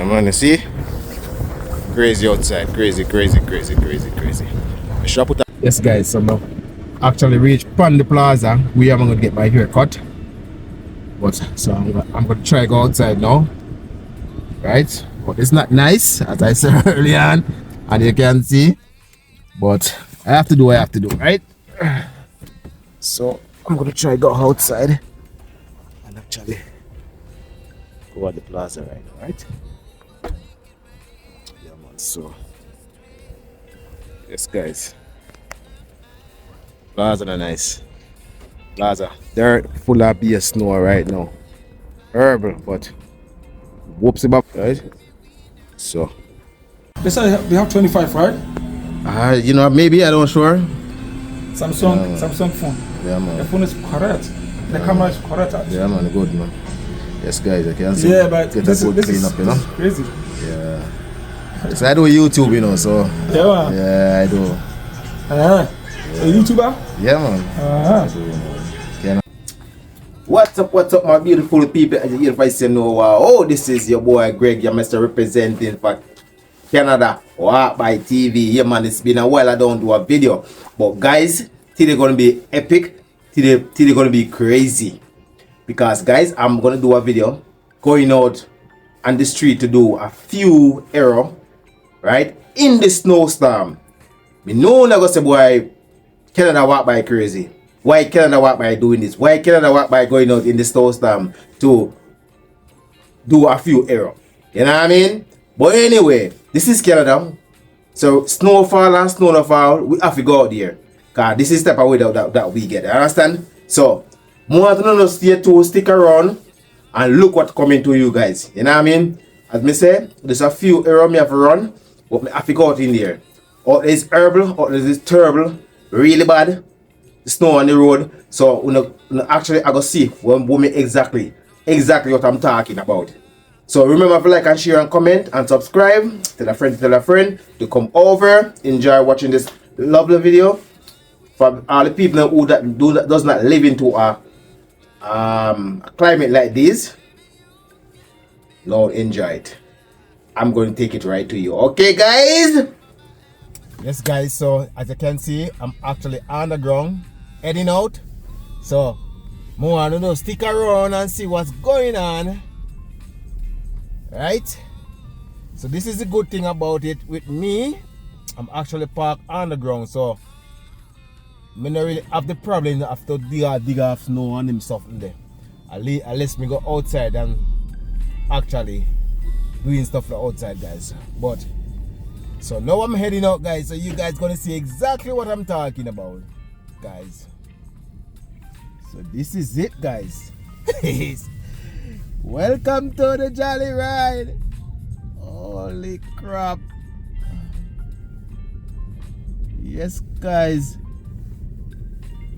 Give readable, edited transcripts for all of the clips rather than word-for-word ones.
Yeah, man, you see? Crazy outside. Crazy. Yes, guys, so now actually reached Panda Plaza. We are going to get my hair cut. But so I'm going to try go outside now. Right? But it's not nice, as I said earlier on. And you can see. But I have to do what I have to do, right? So I'm going to try go outside. And actually go at the plaza right now, right? Yeah, man, so yes, guys, plaza are nice. Plaza, they're full of beer snow right now. Herbal, but whoopsie bop, right? So They say they have 25, right? you know, maybe I don't sure. Samsung phone. Yeah, man. The phone is correct. The camera is correct. Actually. Yeah, man, good, man. Yes, guys, I can see. Yeah, but get this a good is clean up, you know. crazy. Yeah. So I do YouTube, you know. So Yeah, man. yeah, I do. A YouTuber? Yeah, man. Uh-huh. I do, man. What's up, my beautiful people? As you if say no, oh, this is your boy Greg, your Mr. Representing for Canadawalkby TV. Yeah, man, it's been a while I don't do a video, but guys, today gonna be epic. Today gonna be crazy, because guys, I'm gonna do a video going out on the street to do a few errors, right, in the snowstorm. Me know I go say, boy, Canadawalkby crazy. Why Canadawalkby doing this? Why Canadawalkby going out in the snowstorm to do a few errors? You know what I mean? But anyway, this is Canada. So snowfall and snow no fall, we have to go out there. Cause this is the type of weather that we get. You understand? So more than no stay to stick around and look what coming to you guys. You know what I mean? As me say, there's a few errors me have to run, but me have to go out in there. Or there's herbal, or there's terrible, really bad. Snow on the road. So actually I go see when me exactly what I'm talking about. So remember to like and share and comment and subscribe. Tell a friend to come over. Enjoy watching this lovely video. For all the people who does not live into a climate like this, Lord, enjoy it. I'm going to take it right to you. Okay, guys? Yes, guys. So as you can see, I'm actually on the ground, heading out. So more I don't know, stick around and see what's going on. Right? So this is the good thing about it with me. I'm actually parked on the ground, so I don't really have the problem of to dig off snow and them stuff in there. Unless me go outside and actually doing stuff like outside, guys. But so now I'm heading out, guys, so you guys gonna see exactly what I'm talking about, guys. So this is it, guys. Welcome to the Jolly Ride. Holy crap. Yes, guys.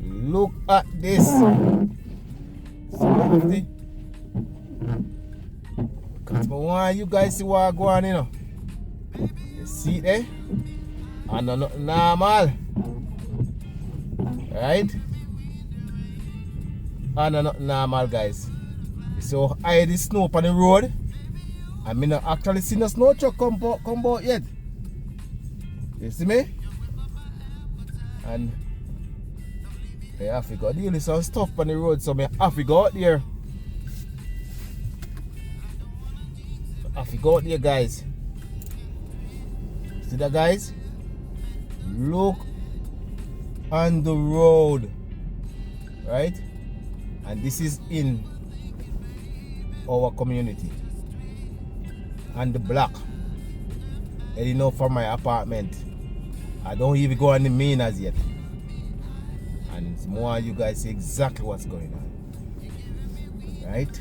Look at this. Because I want you guys to see what going on, you know. You see it there? And not normal. Right? And not normal, guys. So I had the snow on the road. I mean, I actually seen a snow truck come out yet. You see me? And I have to go deal with some stuff on the road, so I have to go out there. I have to go out there, guys. See that, guys? Look on the road, right? And this is in our community and the block, heading out from my apartment. I don't even go on the main as yet, and more you guys see exactly what's going on, right?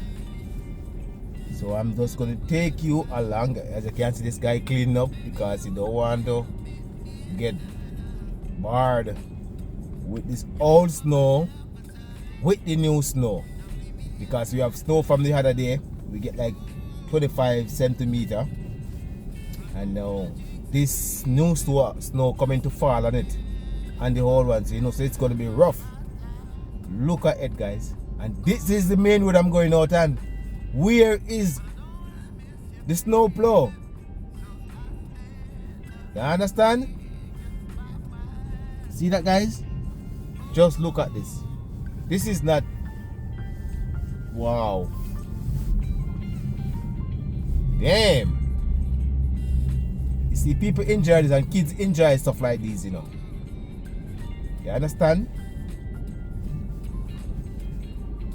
So I'm just going to take you along. As you can see, this guy cleaning up because he don't want to get barred with this old snow with the new snow, because we have snow from the other day. We get like 25 centimeter, and now this new snow coming to fall on it, and the whole one, so so it's going to be rough. Look at it, guys. And this is the main road I'm going out on. Where is the snow plow. You understand? See that, guys? Just look at this. This is not... Wow. Damn. You see, people enjoy this and kids enjoy stuff like this, you know. You understand?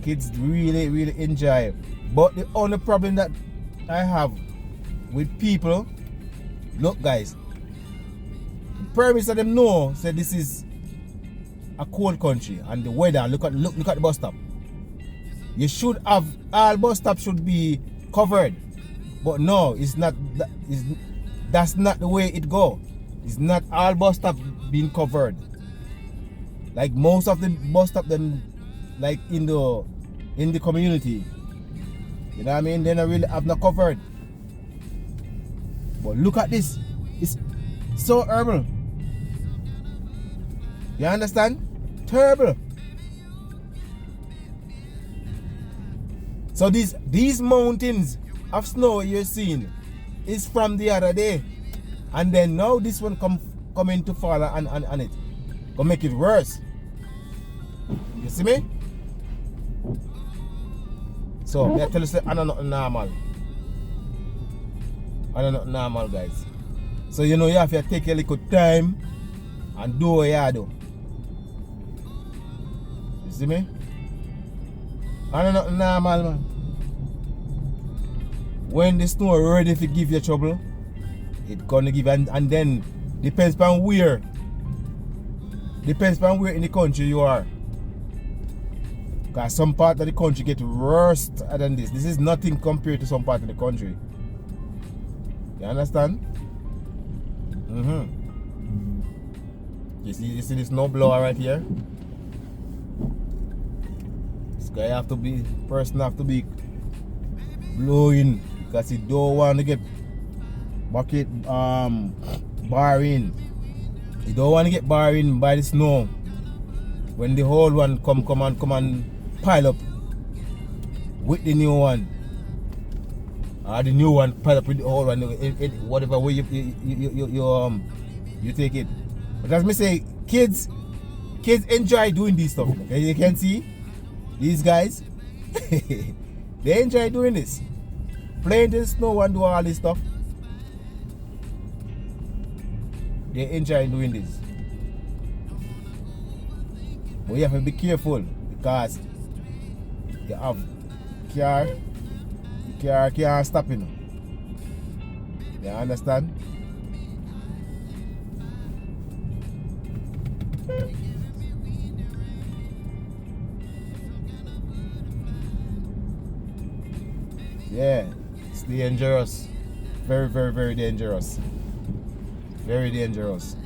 Kids really, really enjoy it. But the only problem that I have with people, look, guys, the premise that them know say this is a cold country and the weather. Look at the bus stop. You should have all bus stops should be covered, but no, it's not. That's not the way it go. It's not all bus stops being covered. Like most of the bus stop them, like in the community, you know what I mean? They don't really have not covered. But look at this. It's so horrible. You understand? Terrible. So these mountains of snow you're seeing is from the other day, and then now this one coming to fall on it, gonna make it worse. You see me? So I tell you, say, I don't know normal. I don't know normal, guys. So you know you have to take a little time and do what you do. You see me? I don't know normal, man. When the snow ready to give you trouble, it gonna give, and then depends on where. Depends on where in the country you are. Because some part of the country get worse than this. This is nothing compared to some part of the country. You understand? You see this snow blower right here? This guy have to be, person have to be blowing because he don't want to get bucket barring. He don't want to get barring by the snow. When the whole one come and pile up with the new one, or the new one pile up with the old one, whatever way you take it. But as me say, kids enjoy doing this stuff. Okay? You can see these guys, they enjoy doing this, playing in the snow and do all this stuff. They enjoy doing this. But you have to be careful because you have car can't stop, you know. You understand? Yeah, it's dangerous. Very, very, very dangerous. Very dangerous.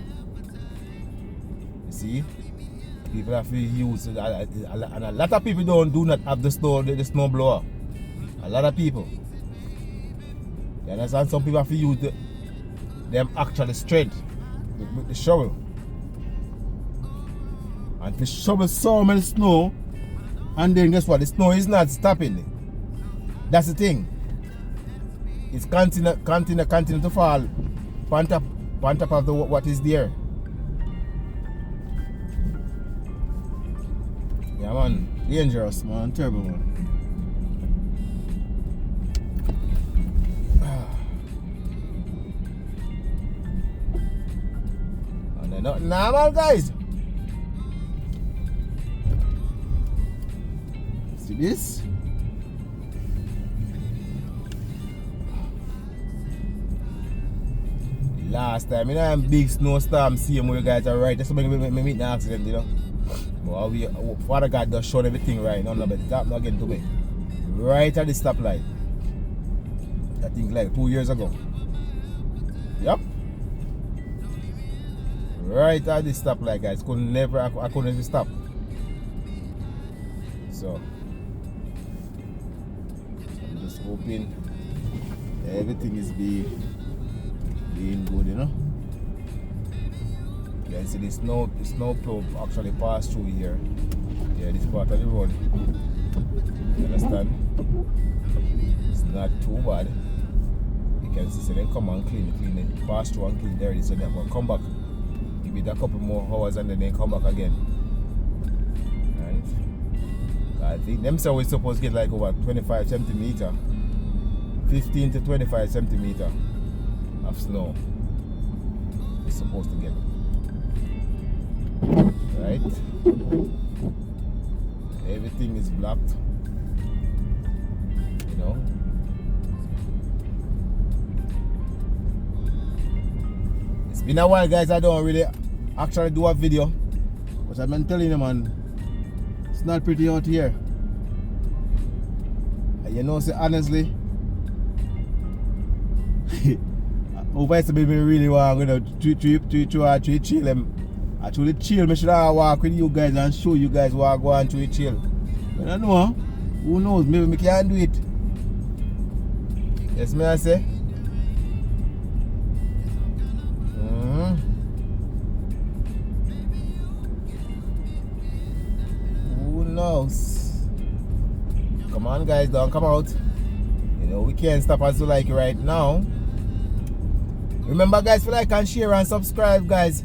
You see? People have to use it, and a lot of people do not have the snow blower. A lot of people. You understand? Some people have to use them actually strength with the shovel. And to shovel so much snow, and then guess what? The snow is not stopping. That's the thing. It's continue to fall on top of what is there. Yeah, man, dangerous, man, terrible, man. And they're not normal, guys. See this? Last time, you know, I'm big snowstorm, see where you guys are right. That's why me meet an accident, you know. But Father God just showed everything right. No, but it's not getting to me. Right at the stoplight. I think like 2 years ago. Yep. Right at the stoplight, guys. I couldn't even stop. So I'm just hoping everything is being good, you know. You can see the snow plow actually passed through here. Yeah, this part of the road. You understand? It's not too bad. can see, so then come and clean it, pass through and clean dirty, so then we'll come back, give it a couple more hours and then they come back again. Right? I think them say we're supposed to get like over 25 centimeter, 15 to 25 centimeter of snow. We're supposed to get. Right? Everything is blocked. You know? It's been a while, guys. I don't really actually do a video, but I've been telling you, man, it's not pretty out here. And you know, say honestly, over it's been really want to chill them. Actually chill, I should have walk with you guys and show you guys what I go on to chill. But I don't know, who knows, maybe I can do it. Yes, may I say? Who knows? Come on, guys, don't come out. You know, we can't stop us to like it right now. Remember, guys, to like and share and subscribe, guys.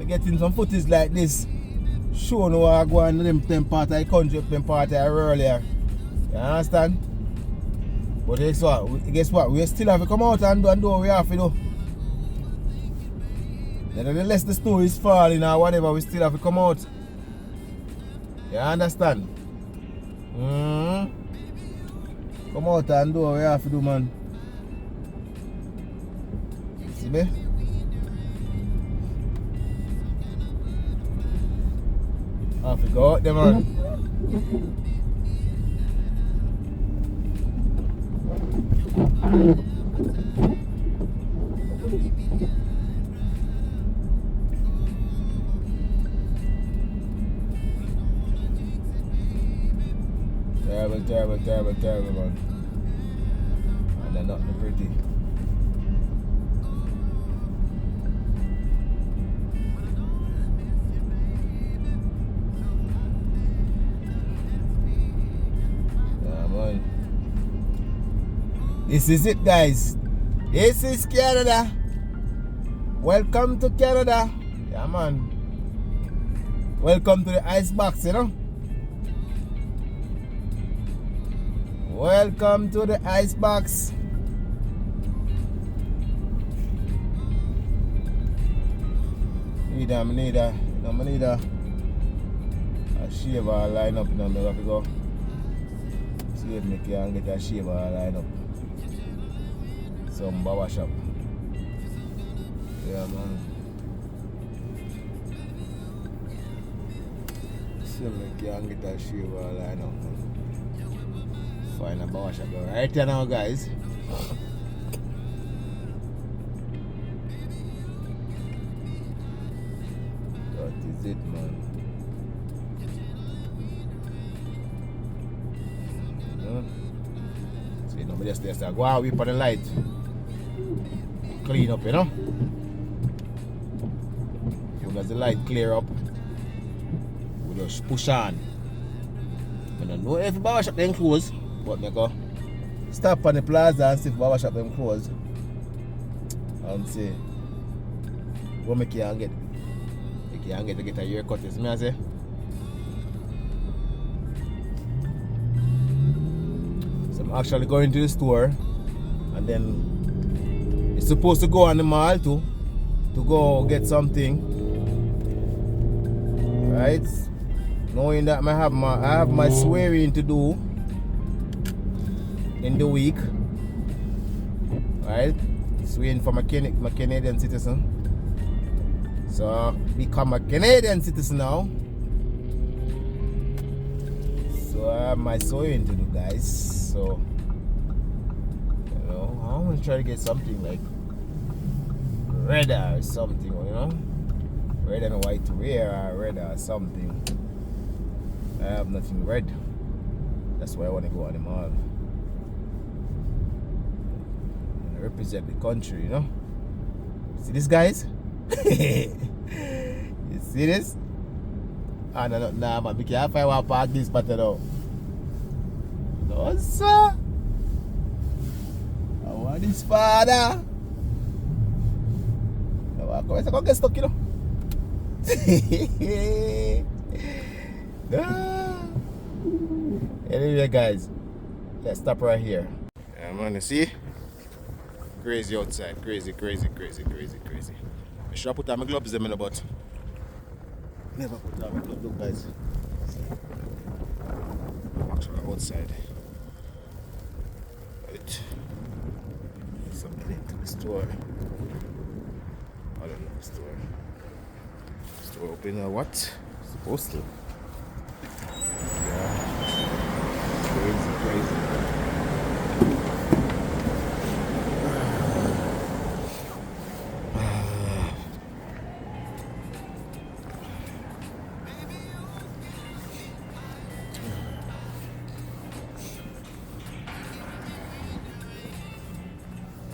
Getting some footage like this, show no what I go on them part of the country, them part of the earlier. You understand? But guess what? We still have to come out and do what we have to do. Nevertheless, the snow is falling or whatever, we still have to come out. You understand? Come out and do what we have to do, man. See me? I forgot them, man. Terrible, man. And they're not pretty. This is it, guys. This is Canada. Welcome to Canada. Yeah, man. Welcome to the ice box, you know. Welcome to the ice box. I need a shaver line up, you know, I have to go. See if I can get a shaver line up. Some barber shop. Yeah, man. See if I can get a shaver line up, man. Find a barber shop right here now, guys. That is it, man. See, nobody just there. Go out, whip on the light. Clean up, you know. As the light clear up, we just push on. I don't know if the barber shop them closed, but I go stop on the plaza and see if the barber shop them closed and see what I can get. I can get to get a haircut, is me I say. So I'm actually going to the store, and then it's supposed to go on the mall too, to go get something, right? Knowing that I have my swearing to do in the week, right? Swearing for my Canadian citizen. So become a Canadian citizen now. So I have my sewing to do, guys. So you know, I want to try to get something like red or something, you know, red and white to wear, or red or something. I have nothing red. That's why I want to go on the mall and represent the country, you know. See this, guys? You see this? Ah, no, man. Be careful, I want to park this pattern now. No, sir. I want This father. Let's go get stuck, you know. Anyway, guys, let's stop right here. Yeah, man, you see? Crazy outside. Crazy. I should have put on my gloves in the butt. Never put on my gloves, look, guys. I'm actually outside. Right. Something to the store. I don't know the store. Store open or what? Supposed to. Yeah. Crazy.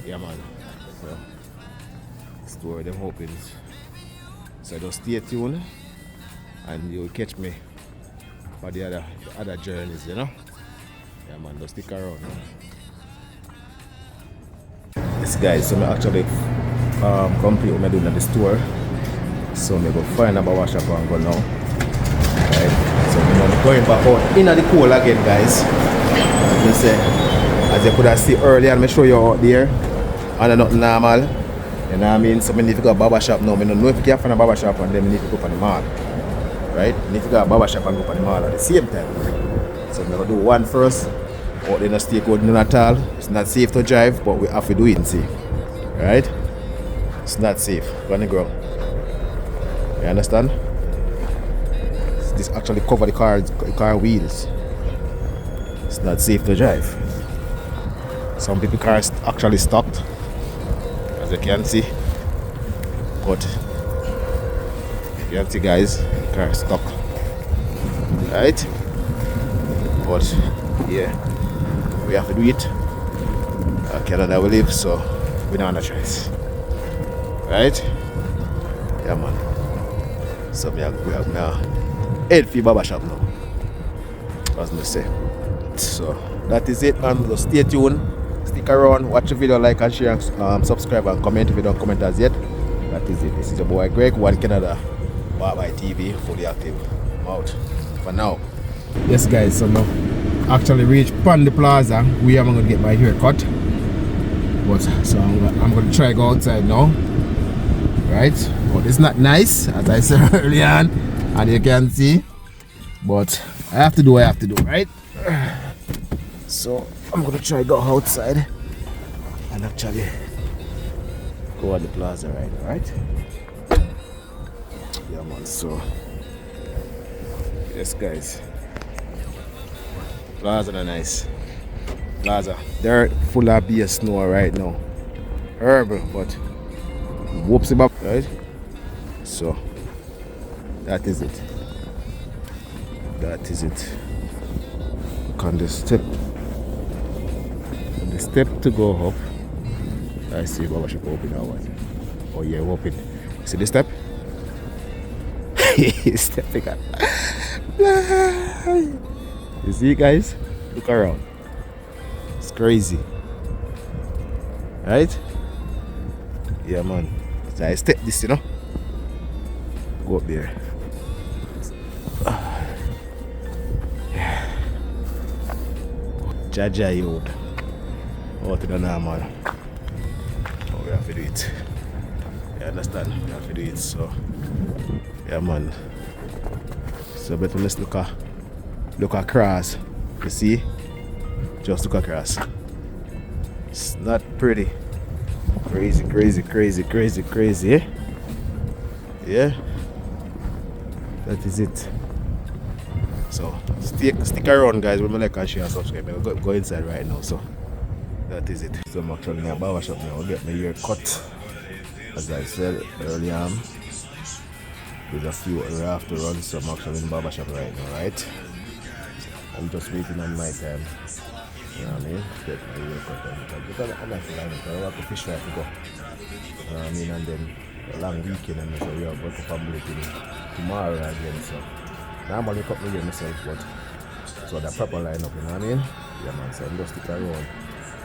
Yeah, man. So, store them opens. So just stay tuned and you'll catch me for the other journeys, you know. Yeah, man, just stick around. Yes, guys, so I actually complete what I'm doing at the store. So I'm going to find a barber shop and go now. Right. So I'm going back out in the cold again, guys. As you could have seen earlier, I'm show you out there. And not normal. You know what I mean? So I need to go to a barber shop now. I don't know if you can find a barber shop and then I need to go to the mall. Right? I need to go to a barber shop and go to the mall at the same time. So I'm going to do one first. Out there, no stay code none at all. It's not safe to drive, but we have to do it, see. Right? It's not safe. Go on the ground. You understand? This actually cover the car wheels. It's not safe to drive. Some people cars actually stopped. As you can see, but you can see, guys, car stuck, right? But yeah, we have to do it. Canada we live, so we don't have a choice, right? Yeah, man. So we have now head for barber shop now, as I say. So that is it, man. So stay tuned. Stick around, watch the video, like and share, and subscribe and comment if you don't comment as yet. That is it. This is your boy Greg, Canadawalkby TV, fully active. I'm out for now. Yes, guys, so now actually reached Panda Plaza. We are going to get my hair cut. But so I'm going to try go outside now. Right? But it's not nice, as I said earlier on, and you can see. But I have to do what I have to do, right? So I'm gonna try go outside and actually go at the plaza right? Yeah, man. So yes, guys, plaza are nice. Plaza, dirt full of beer snow right now. Horrible, but whoops it up, right? So that is it. Look on the step. The step to go up. I see barber shop open or what? Oh yeah, open. See the step? Stepping up. You see, guys? Look around. It's crazy. Right? Yeah, man. So I step this, you know. Go up there. Jaja Yod. Oh, to the normal. Oh, we have to do it. You understand? We have to do it. So, yeah, man. So, better let's look across. You see? Just look across. It's not pretty. Crazy, eh? Yeah? That is it. So stick around, guys. Remember, like and share and subscribe. I'll go inside right now. So that is it. So I'm actually in a barber shop now. I'll get my hair cut. As I said earlier, there's a few I have to run. So I'm actually in the barber shop right now, right? I'm just waiting on my time. You know what I mean? Get my hair cut. Because I'm not feeling it. I have to fish right to go. You know what I mean? And then a long weekend, and so we have work up and breaking tomorrow again. So normally cut me here myself, but so the proper lineup, you know what I mean? Yeah, man, so I'm just stick around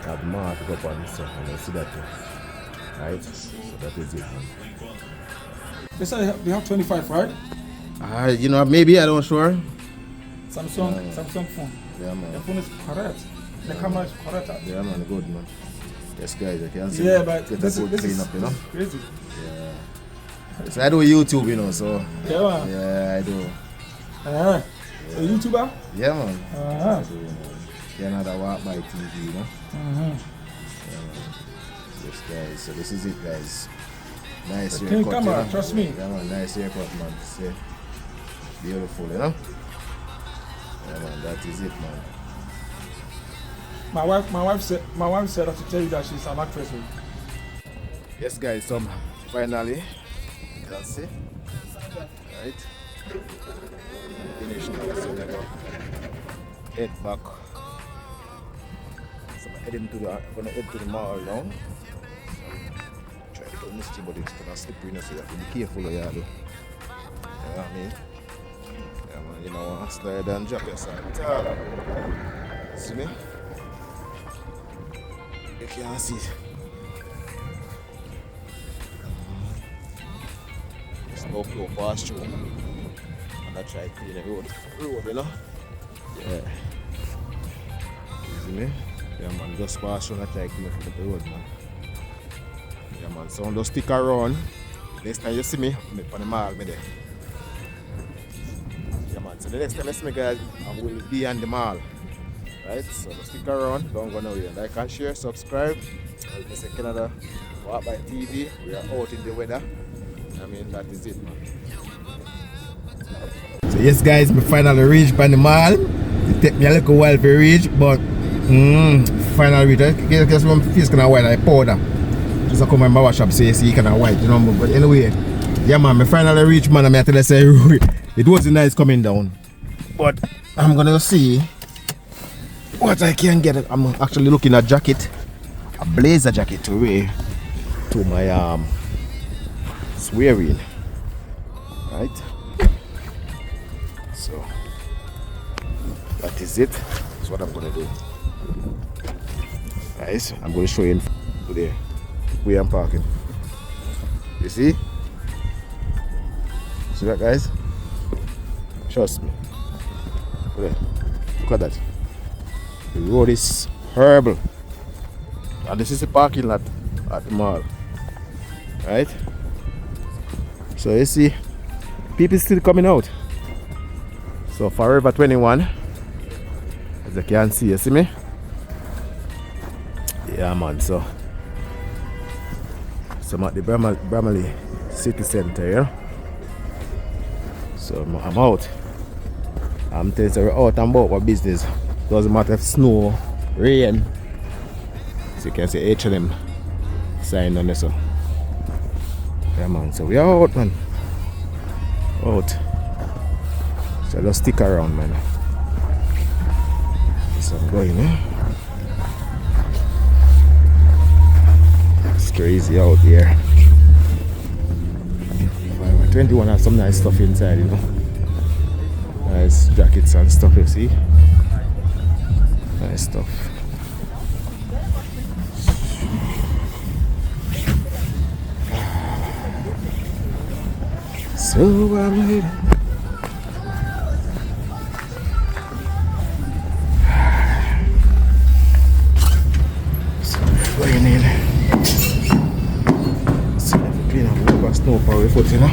have marked up on this stuff, and you see that too. Right? So that is it, man. They say they have 25, right? You know, maybe, I don't sure. Samsung phone. Yeah, man. The phone is correct. The camera is correct. Yeah, man, good, man. Yes, guys, I can see. Yeah, but this is up, you know? crazy. Yeah. So I do YouTube, you know, so. Yeah, man. Yeah, I do. A YouTuber? Yeah, man. I do, man. Canadawalkby TV, you know? Yeah, yes, guys. So this is it, guys. Nice haircut, camera, you know? trust me. Yeah, man. Nice haircut, man. See? Beautiful, you know? Yeah, man. That is it, man. My wife said I should tell you that she's an actress. Yes, guys. So finally, you can see, right? Finished now. So we go head back. So I'm heading to gonna head to the mall now. Try to get misty, but it's gonna slippery, so you have to be careful what you do. You know what I mean? Yeah, man. You know what? Slide and drop yourself. See me? You can't see it. Just go fast through. And I try to clean the road, you know? Yeah. You see me? Yeah, man, just pass through and I try to clean up the road, man. Yeah, man, so just stick around. Next time you see me, I'm on the mall, me there. Yeah, man, so the next time you see me, guys, I will be on the mall. Right, so stick around, don't go nowhere. Like and share, subscribe. This is Canadawalkby TV. We are out in the weather. I mean, that is it, man. So yes, guys, we finally reached by the mall. It took me a little while to reach, but finally reached. I guess my face kind of white, like powder. Just come in my barber shop, say see kind of white, you know. But anyway, yeah, man, I finally reached, man. I tell you, say it wasn't nice coming down, but I'm gonna see what I can get. I'm actually looking at jacket, a blazer jacket to wear to my swearing, right? So that is it. That's what I'm gonna do, guys. I'm gonna show you today where I'm parking. You see that, guys? Trust me. Look at that. The road is horrible, and this is the parking lot at the mall, right? So you see, people still coming out. So Forever 21, as you can see, you see me? Yeah, man. So I'm at the Bramley City Center, yeah. So I'm out. I'm telling you, we're out and about for business. Doesn't matter if snow, rain. So you can see H&M sign on this. So yeah, man. So we are out, man. Out. So just stick around, man. So I'm going, eh? It's crazy out here. 21 has some nice stuff inside, you know. Nice jackets and stuff, you see. Nice stuff. So I'm waiting. So raining. So I'm clean up over snow for my foot, you know.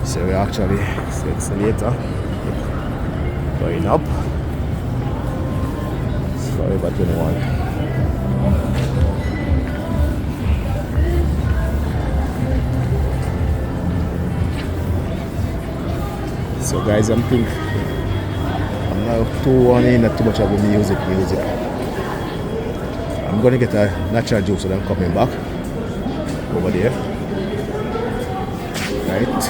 So we actually it's later going up. It's Forever 21. So guys, I'm now too in not too much of the music. I'm gonna get a natural juice and I'm coming back over there. Right.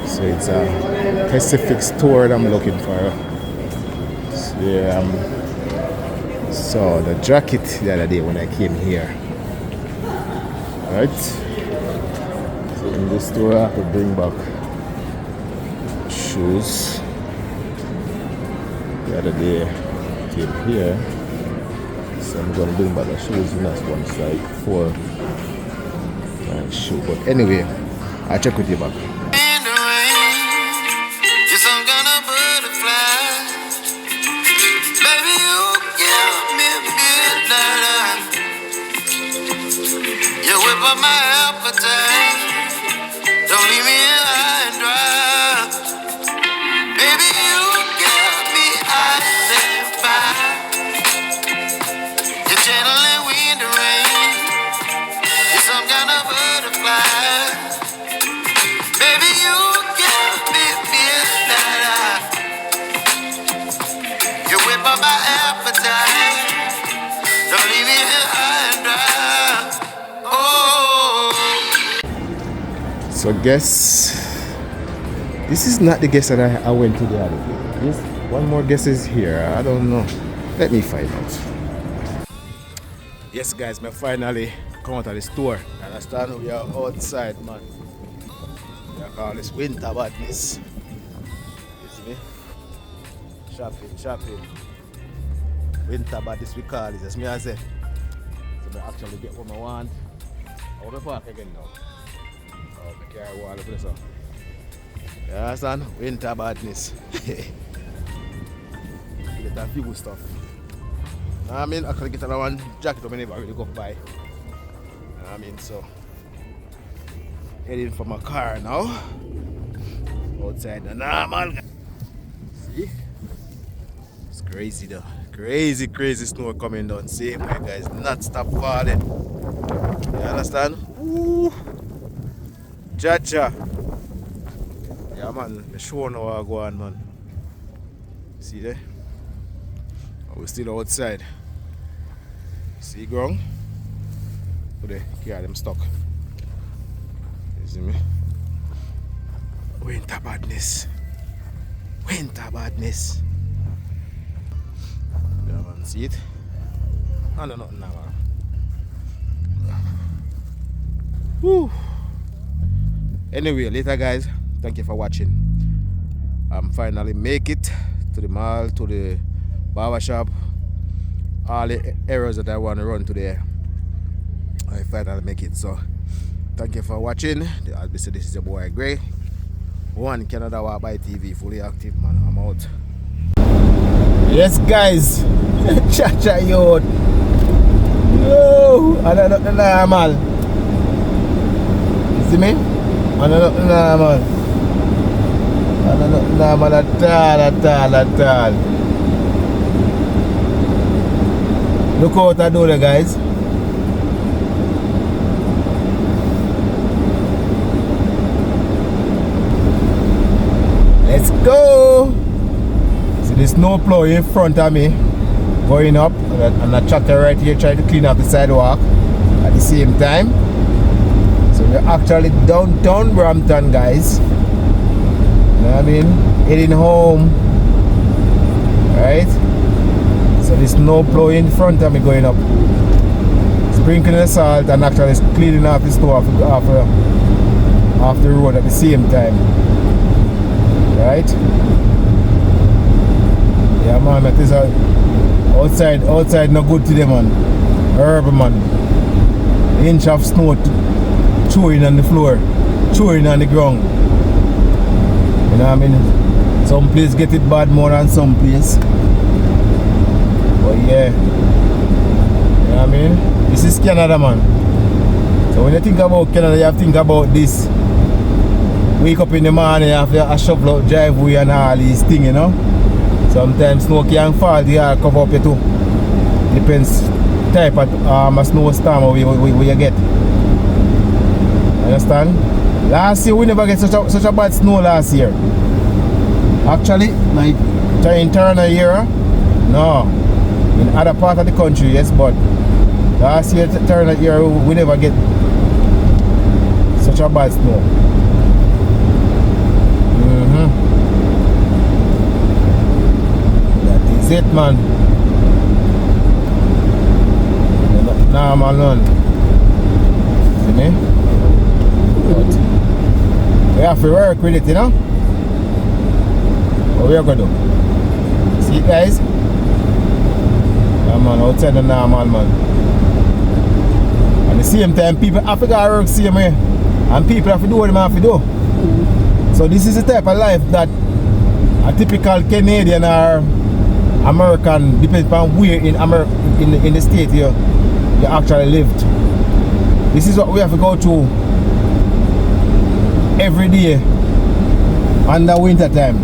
So it's a Pacific store that I'm looking for. So yeah, So the jacket the other day when I came here. Right? So in this store I have to bring back shoes. The other day I came here. So I'm gonna bring back the shoes in that one side for shoe. But anyway, I'll check with you back. You whip up my appetite. Don't leave me high and dry. Baby, you got me ice and fire. You're channeling wind and rain. You're some kind of butterfly. Baby, you got me midnight. You whip up my appetite. Don't leave me high and dry. So guess this is not the guess that I went to the other day. This one more guess is here. I don't know. Let me find out. Yes guys, I finally come out of the store. And I stand we are outside, man. I call this winter badness. You see me? Shopping. Winter badness we call it. That's me I say. So I actually get what I want. How do I park again now? Oh, the car wall of this. You understand? Winter badness. Get a few stuff. I mean, I could get another one jacket when I never really go buy. You know what I mean? So, heading for my car now. Outside the normal. See? It's crazy though. Crazy snow coming down. See, my guys, not stop falling. You understand? Ooh. Jaja. Yeah, man, the show now I go on, man. See there? We're still outside. See ground? So they carry them stuck. You see me? Winter badness. Yeah, man, see it? No, nothing now, man. Woo. Anyway, later guys, thank you for watching. I'm finally make it to the mall, to the barber shop. All the errors that I want to run today, I finally make it. So thank you for watching. This is your boy Greg. One Canadawalkby TV, fully active, man. I'm out. Yes guys. Cha yo. Yo, I don't know normal. You see me? I don't know normal. I don't know normal at all. Look out I do there, guys. Let's go. See the snow plow in front of me going up, and a tractor right here trying to clean up the sidewalk at the same time. So we're actually downtown Brampton, guys. You know what I mean? Heading home. Right? So the snow plow in front of me going up, sprinkling the salt and actually cleaning off the snow off the road at the same time. Right? Yeah, man, that is outside no good today, man. Herb, man. Inch of snow chewing on the floor, chewing on the ground. You know what I mean? Some place get it bad more than some place. But yeah, you know what I mean? This is Canada, man. So when you think about Canada, you have to think about this. Wake up in the morning, you have to shovel out driveway and all these things, you know. Sometimes snow can fall, the air cover up you too. Depends type of snowstorm where you get. Understand? Last year we never get such a bad snow last year. Actually, like in Turner here, no. In other part of the country, yes, but last year Turner here we never get such a bad snow. That is it, man. Yeah, man. See me? But we have to work with it, you know? What we are going to do? See it, guys? Yeah, man, outside the normal, man. At the same time, people have to go work same way. And people have to do what they have to do. So this is the type of life that a typical Canadian or American, depends on where in America, in the state you actually lived. This is what we have to go through every day under winter time.